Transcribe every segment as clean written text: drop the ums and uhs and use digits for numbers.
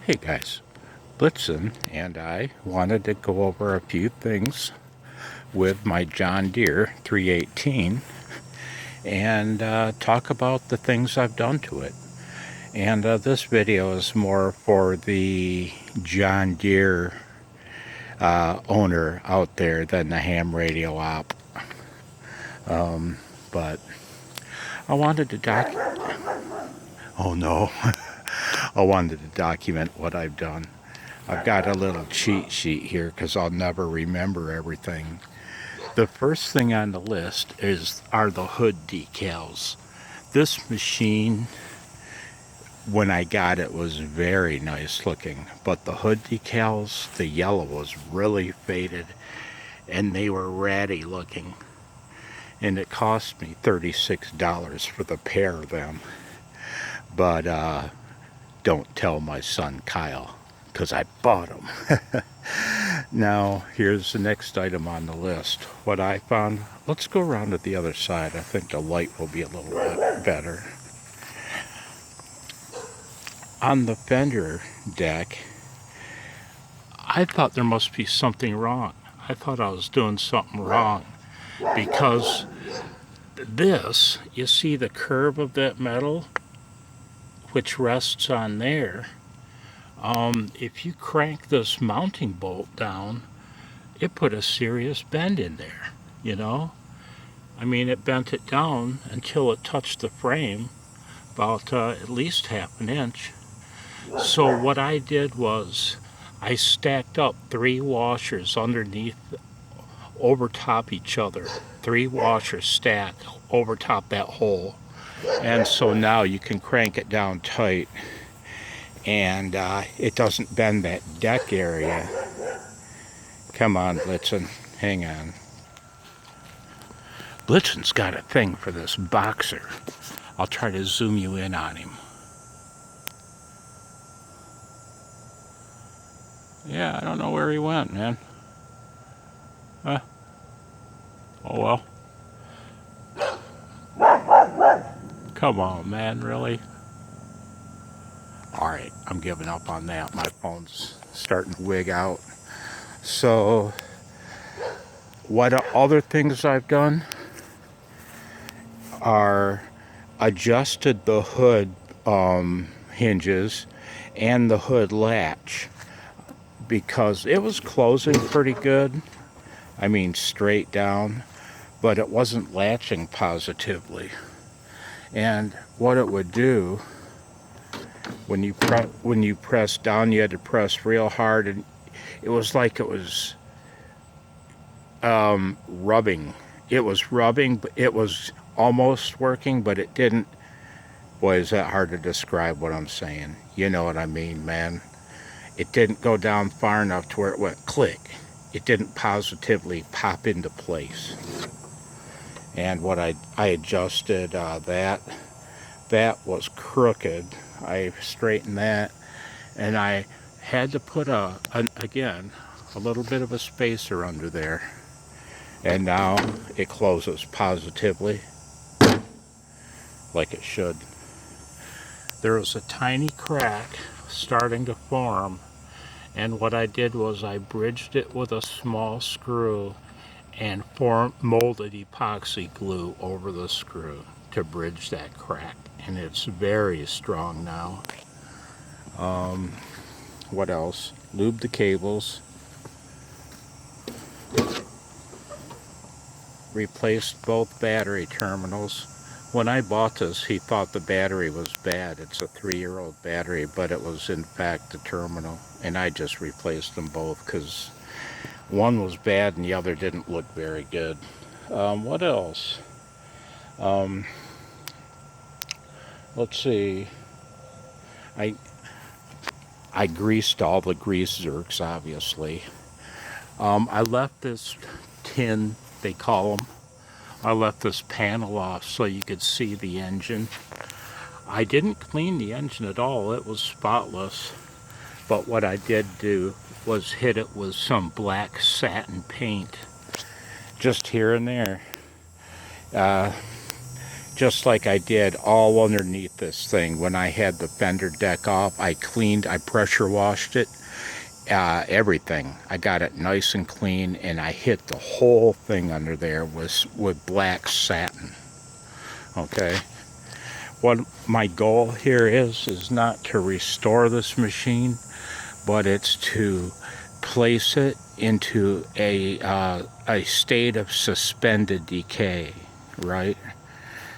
Hey guys, Blitzen and I wanted to go over a few things with my John Deere 318 and talk about the things I've done to it. And this video is more for the John Deere owner out there than the ham radio op. But I wanted to Oh no. I wanted to document what I've done. I've got a little cheat sheet here because I'll never remember everything. The first thing on the list are the hood decals. This machine, when I got it, was very nice looking, but the hood decals, the yellow was really faded and they were ratty looking, and it cost me $36 for the pair of them. But don't tell my son Kyle, because I bought them. Now, here's the next item on the list. What I found, let's go around to the other side. I think the light will be a little bit better. On the Fender deck, I thought there must be something wrong. I thought I was doing something wrong because this, you see the curve of that metal, which rests on there. If you crank this mounting bolt down, it put a serious bend in there, you know? I mean, it bent it down until it touched the frame, about at least half an inch. So what I did was I stacked up 3 washers underneath, over top each other. 3 washers stacked over top that hole. And so now you can crank it down tight and it doesn't bend that deck area. Come on, Blitzen, hang on. Blitzen's got a thing for this boxer. I'll try to zoom you in on him. Yeah, I don't know where he went, man. Oh well. Come on, man, really? Alright, I'm giving up on that. My phone's starting to wig out. So, what other things I've done are adjusted the hood hinges and the hood latch because it was closing pretty good. I mean, straight down, but it wasn't latching positively. And what it would do, when you press down, you had to press real hard, and it was like it was rubbing. It was rubbing, but it was almost working, but it didn't. Boy, is that hard to describe what I'm saying. You know what I mean, man. It didn't go down far enough to where it went click. It didn't positively pop into place. And what I adjusted that was crooked. I straightened that, and I had to put again a little bit of a spacer under there, and now it closes positively like it should. There was a tiny crack starting to form, and what I did was I bridged it with a small screw and molded epoxy glue over the screw to bridge that crack, and it's very strong now. What else? Lube the cables. Replaced both battery terminals. When I bought this, he thought the battery was bad. It's a 3-year-old battery, but it was in fact the terminal, and I just replaced them both because one was bad and the other didn't look very good. What else? Let's see. I greased all the grease zerks, obviously. I left this tin, they call them. I left this panel off so you could see the engine. I didn't clean the engine at all. It was spotless. But what I did do was hit it with some black satin paint, just here and there, just like I did all underneath this thing. When I had the fender deck off, I pressure washed it, everything. I got it nice and clean, and I hit the whole thing under there with black satin. Okay, what my goal here is not to restore this machine, but it's to place it into a state of suspended decay, right?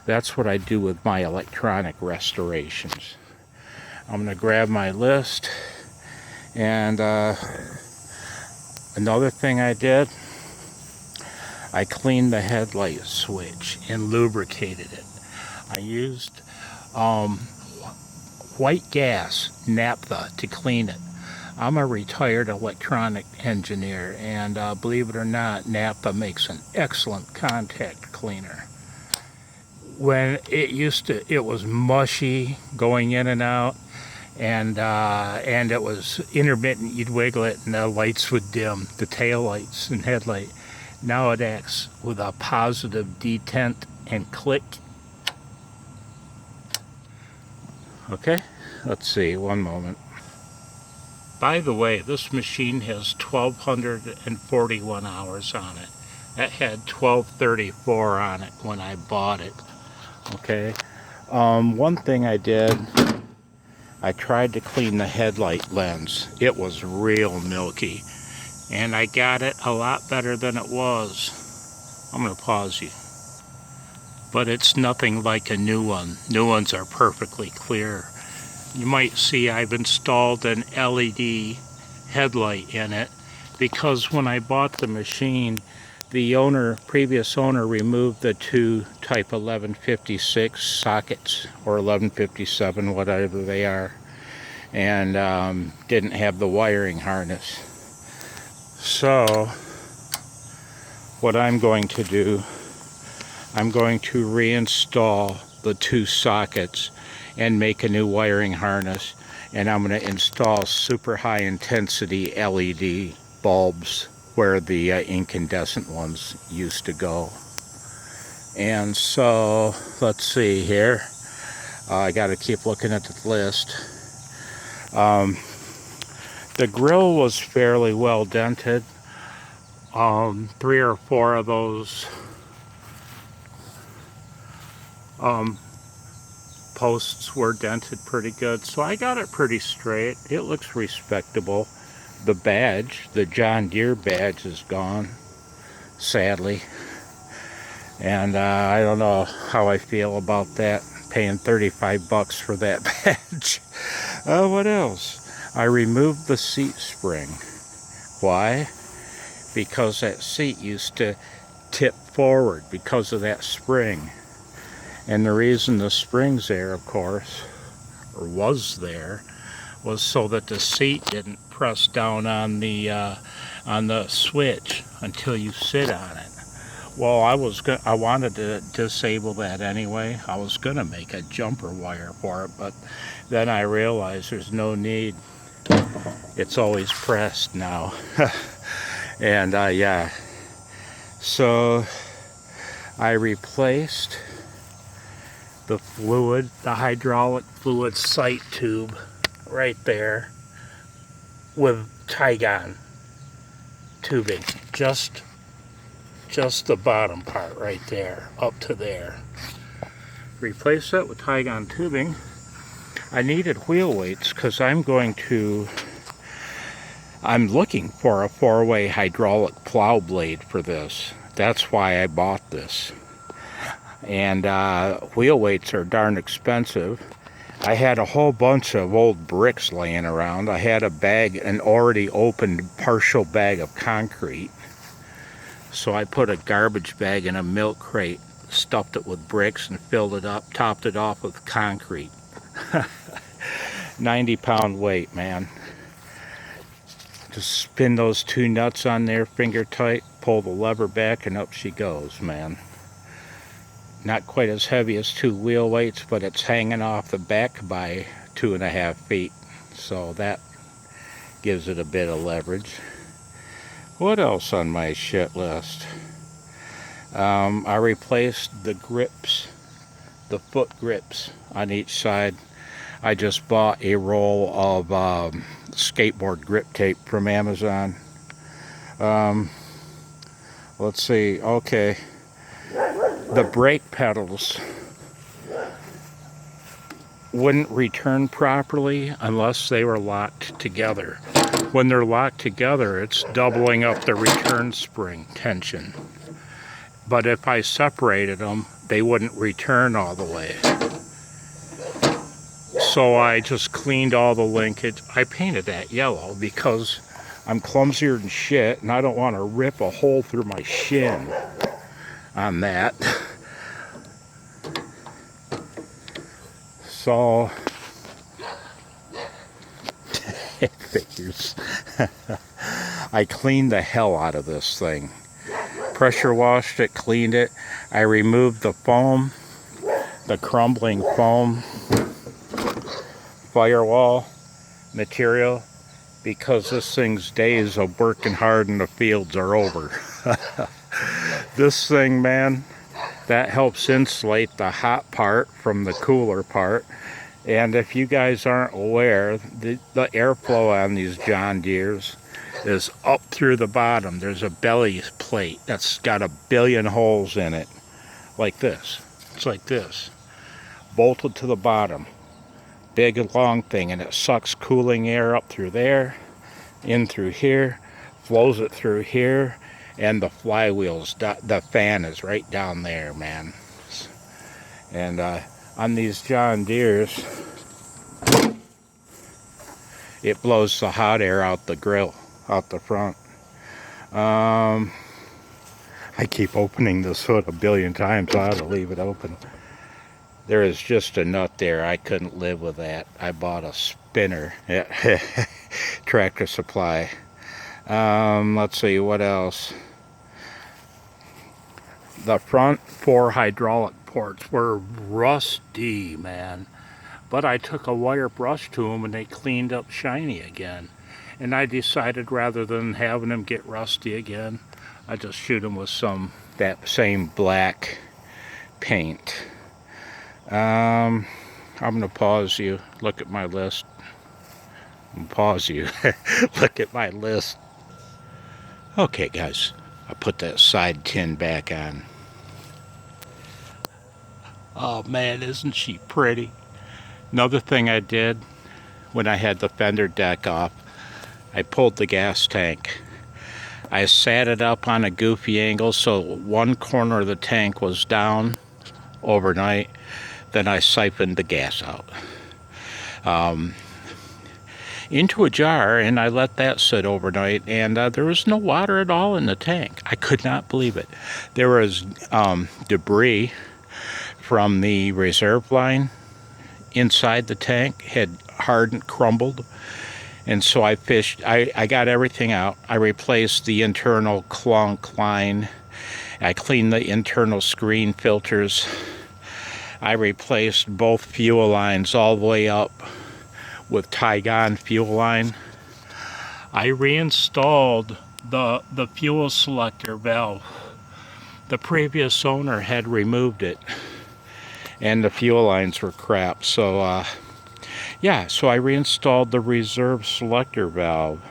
That's what I do with my electronic restorations. I'm going to grab my list, and another thing I did, I cleaned the headlight switch and lubricated it. I used white gas, naphtha, to clean it. I'm a retired electronic engineer, and believe it or not, naphtha makes an excellent contact cleaner. When it was mushy going in and out, and it was intermittent. You'd wiggle it and the lights would dim, the tail lights and headlight. Now it acts with a positive detent and click. Okay, let's see, one moment. By the way, this machine has 1,241 hours on it. That had 1,234 on it when I bought it. Okay, one thing I did, I tried to clean the headlight lens. It was real milky, and I got it a lot better than it was. I'm going to pause you. But it's nothing like a new one. New ones are perfectly clear. You might see I've installed an LED headlight in it, because when I bought the machine, the previous owner removed the two type 1156 sockets, or 1157, whatever they are, and didn't have the wiring harness. So what I'm going to do, I'm going to reinstall the two sockets and make a new wiring harness, and I'm going to install super high intensity LED bulbs where the incandescent ones used to go. And so let's see here, I got to keep looking at the list. The grill was fairly well dented. 3 or 4 of those posts were dented pretty good, so I got it pretty straight. It looks respectable. The badge, the John Deere badge, is gone, sadly, and I don't know how I feel about that, paying $35 for that badge. What else? I removed the seat spring. Why? Because that seat used to tip forward because of that spring. And the reason the spring's there, of course, or was there, was so that the seat didn't press down on the switch until you sit on it. Well, I wanted to disable that anyway. I was gonna make a jumper wire for it, but then I realized there's no need. It's always pressed now. And yeah, so I replaced the fluid, the hydraulic fluid sight tube right there with Tygon tubing, just the bottom part right there, up to there. Replace that with Tygon tubing. I needed wheel weights because I'm looking for a 4-way hydraulic plow blade for this. That's why I bought this. And wheel weights are darn expensive. I had a whole bunch of old bricks laying around. I had an already opened partial bag of concrete. So I put a garbage bag in a milk crate, stuffed it with bricks and filled it up, topped it off with concrete. 90-pound weight, man. Just spin those 2 nuts on there, finger tight, pull the lever back, and up she goes, man. Not quite as heavy as 2 wheel weights, but it's hanging off the back by 2.5 feet. So that gives it a bit of leverage. What else on my shit list? I replaced the grips the foot grips on each side. I just bought a roll of skateboard grip tape from Amazon. Let's see, okay. The brake pedals wouldn't return properly unless they were locked together. When they're locked together, it's doubling up the return spring tension. But if I separated them, they wouldn't return all the way. So I just cleaned all the linkage. I painted that yellow because I'm clumsier than shit and I don't want to rip a hole through my shin on that. So it figures. I cleaned the hell out of this thing. Pressure washed it, cleaned it. I removed the foam, the crumbling foam, firewall material, because this thing's days of working hard in the fields are over. This thing, man, that helps insulate the hot part from the cooler part. And if you guys aren't aware, the airflow on these John Deeres is up through the bottom. There's a belly plate that's got 1 billion holes in it, like this. It's like this, bolted to the bottom. Big long thing, and it sucks cooling air up through there, in through here, flows it through here, and the flywheels, the fan is right down there, man. And on these John Deeres, it blows the hot air out the grill, out the front. I keep opening this hood 1 billion times. I ought to leave it open. There is just a nut there. I couldn't live with that. I bought a spinner at Tractor Supply. Let's see, what else? The front 4 hydraulic ports were rusty, man. But I took a wire brush to them and they cleaned up shiny again. And I decided rather than having them get rusty again, I just shoot them with that same black paint. I'm gonna pause you, look at my list. Pause you, look at my list. Okay guys, I put that side tin back on. Oh man, isn't she pretty? Another thing I did when I had the fender deck off, I pulled the gas tank. I sat it up on a goofy angle so one corner of the tank was down overnight. Then I siphoned the gas out into a jar, and I let that sit overnight, and there was no water at all in the tank. I could not believe it. There was debris from the reserve line inside the tank, had hardened, crumbled, and so I got everything out. I replaced the internal clunk line. I cleaned the internal screen filters. I replaced both fuel lines all the way up with Tygon fuel line. I reinstalled the fuel selector valve. The previous owner had removed it and the fuel lines were crap. So yeah, so I reinstalled the reserve selector valve.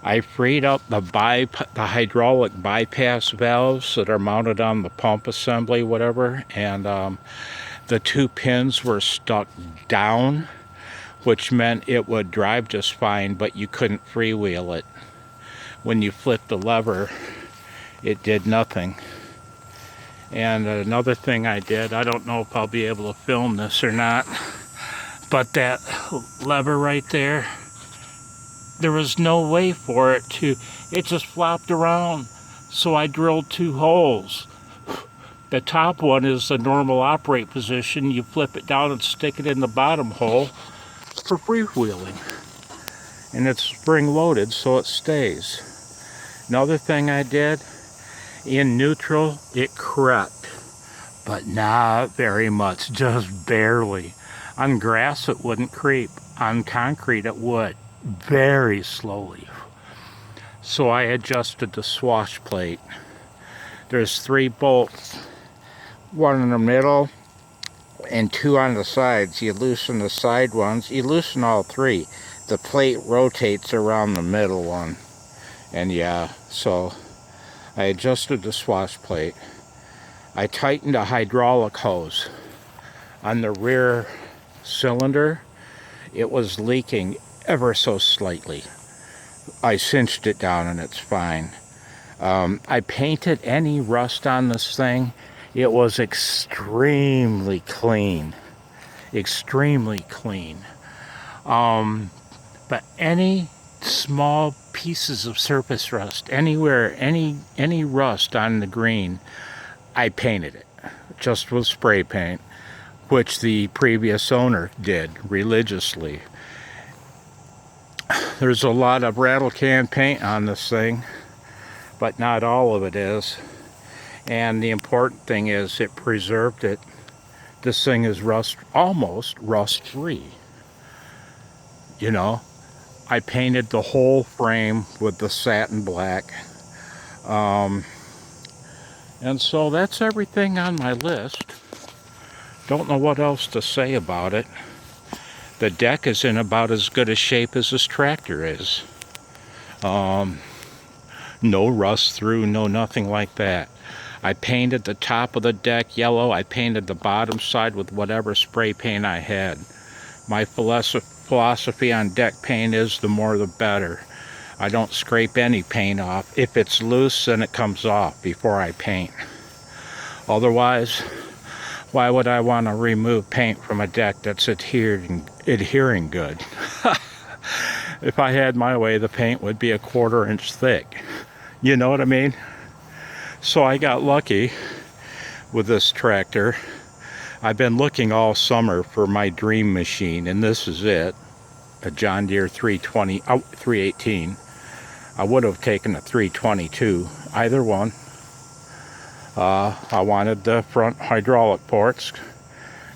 I freed up the hydraulic bypass valves that are mounted on the pump assembly, whatever, and the 2 pins were stuck down, which meant it would drive just fine, but you couldn't freewheel it. When you flipped the lever, it did nothing. And another thing I did, I don't know if I'll be able to film this or not, but that lever right there, there was no way for it just flopped around. So I drilled 2 holes. The top one is the normal operate position. You flip it down and stick it in the bottom hole for freewheeling. And it's spring loaded so it stays. Another thing I did, in neutral it crept, but not very much, just barely. On grass it wouldn't creep. On concrete it would, very slowly. So I adjusted the swash plate. There's 3 bolts, one in the middle and 2 on the sides. You loosen the side ones. You loosen all 3. The plate rotates around the middle one. And yeah, so I adjusted the swash plate. I tightened a hydraulic hose on the rear cylinder. It was leaking ever so slightly. I cinched it down and it's fine. I painted any rust on this thing. It was extremely clean. Extremely clean. But any small pieces of surface rust, anywhere, any rust on the green, I painted it. Just with spray paint, which the previous owner did religiously. There's a lot of rattle can paint on this thing, but not all of it is. And the important thing is it preserved it. This thing is almost rust free. You know, I painted the whole frame with the satin black. And so that's everything on my list. Don't know what else to say about it. The deck is in about as good a shape as this tractor is. No rust through, no nothing like that. I painted the top of the deck yellow. I painted the bottom side with whatever spray paint I had. My philosophy on deck paint is the more the better. I don't scrape any paint off. If it's loose, then it comes off before I paint. Otherwise, why would I want to remove paint from a deck that's adhering good? If I had my way, the paint would be a 1/4 inch thick. You know what I mean? So I got lucky with this tractor. I've been looking all summer for my dream machine, and this is it. A John Deere 318. I would have taken a 322, either one. I wanted the front hydraulic ports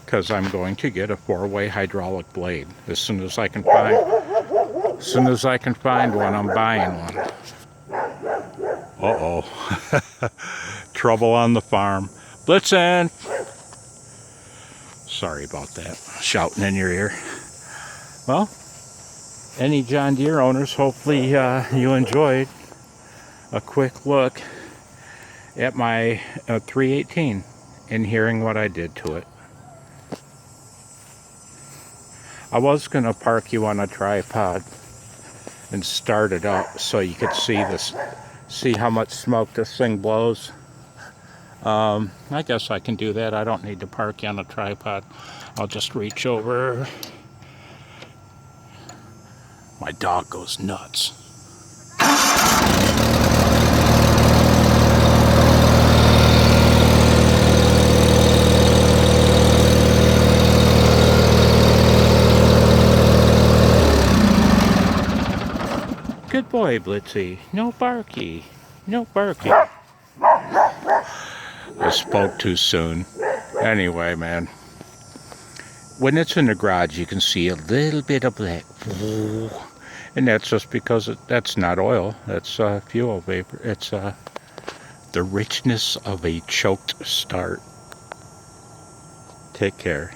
because I'm going to get a 4-way hydraulic blade. As soon as I can find one, I'm buying one. Uh-oh. Trouble on the farm. Blitzing! Sorry about that. Shouting in your ear. Well, any John Deere owners, hopefully you enjoyed a quick look at my 318 and hearing what I did to it. I was going to park you on a tripod and start it up so you could see how much smoke this thing blows. I guess I can do that. I don't need to park you on a tripod. I'll just reach over. My dog goes nuts. Good boy, Blitzy. No barky. No barky. I spoke too soon. Anyway, man. When it's in the garage, you can see a little bit of black. And that's just because that's not oil. That's fuel vapor. It's the richness of a choked start. Take care.